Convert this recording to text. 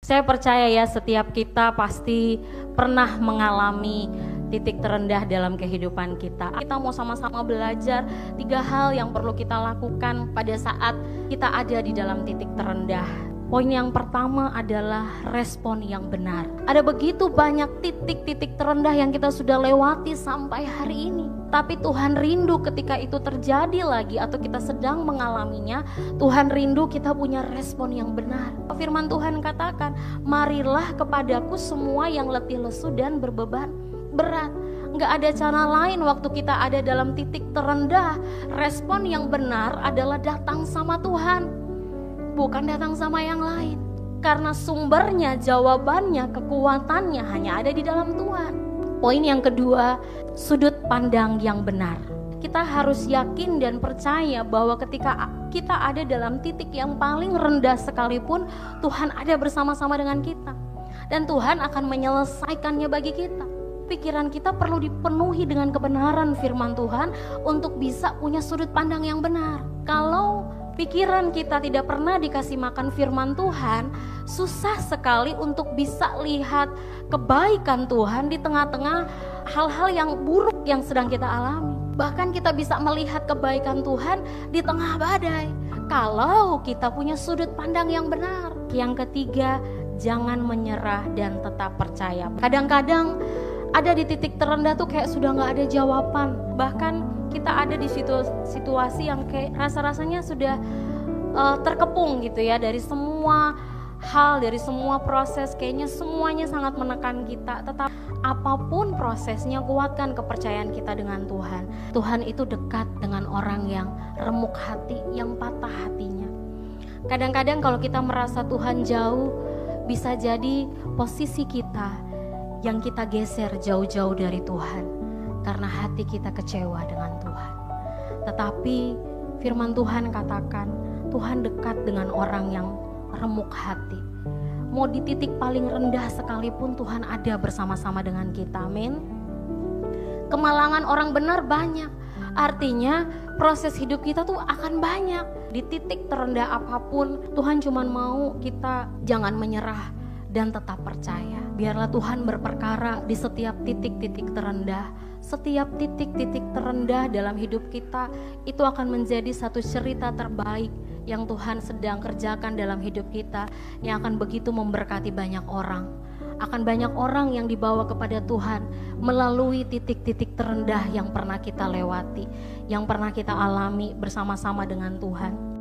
Saya percaya ya, setiap kita pasti pernah mengalami titik terendah dalam kehidupan kita. Kita mau sama-sama belajar 3 hal yang perlu kita lakukan pada saat kita ada di dalam titik terendah. Poin yang pertama adalah respon yang benar. Ada begitu banyak titik-titik terendah yang kita sudah lewati sampai hari ini. Tapi Tuhan rindu ketika itu terjadi lagi atau kita sedang mengalaminya, Tuhan rindu kita punya respon yang benar. Firman Tuhan katakan, marilah kepadaku semua yang letih lesu dan berbeban berat. Nggak ada cara lain waktu kita ada dalam titik terendah. Respon yang benar adalah datang sama Tuhan, bukan datang sama yang lain. Karena sumbernya, jawabannya, kekuatannya hanya ada di dalam Tuhan. Poin yang kedua, sudut pandang yang benar. Kita harus yakin dan percaya bahwa ketika kita ada dalam titik yang paling rendah sekalipun, Tuhan ada bersama-sama dengan kita. Dan Tuhan akan menyelesaikannya bagi kita. Pikiran kita perlu dipenuhi dengan kebenaran firman Tuhan untuk bisa punya sudut pandang yang benar. Kalau pikiran kita tidak pernah dikasih makan firman Tuhan, susah sekali untuk bisa lihat kebaikan Tuhan di tengah-tengah hal-hal yang buruk yang sedang kita alami. Bahkan kita bisa melihat kebaikan Tuhan di tengah badai, kalau kita punya sudut pandang yang benar. Yang ketiga, jangan menyerah dan tetap percaya. Kadang-kadang ada di titik terendah tuh kayak sudah gak ada jawaban. Bahkan kita ada di situasi yang kayak rasa-rasanya sudah terkepung gitu ya. Dari semua hal, dari semua proses, kayaknya semuanya sangat menekan kita. Tetapi apapun prosesnya, kuatkan kepercayaan kita dengan Tuhan. Tuhan itu dekat dengan orang yang remuk hati, yang patah hatinya. Kadang-kadang kalau kita merasa Tuhan jauh, bisa jadi posisi kita yang kita geser jauh-jauh dari Tuhan karena hati kita kecewa dengan Tuhan. Tetapi firman Tuhan katakan, Tuhan dekat dengan orang yang remuk hati. Mau di titik paling rendah sekalipun Tuhan ada bersama-sama dengan kita. Amin. Kemalangan orang benar banyak. Artinya proses hidup kita tuh akan banyak. Di titik terendah apapun, Tuhan cuma mau kita jangan menyerah dan tetap percaya. Biarlah Tuhan berperkara di setiap titik-titik terendah. Setiap titik-titik terendah dalam hidup kita itu akan menjadi satu cerita terbaik yang Tuhan sedang kerjakan dalam hidup kita, yang akan begitu memberkati banyak orang. Akan banyak orang yang dibawa kepada Tuhan melalui titik-titik terendah yang pernah kita lewati, yang pernah kita alami bersama-sama dengan Tuhan.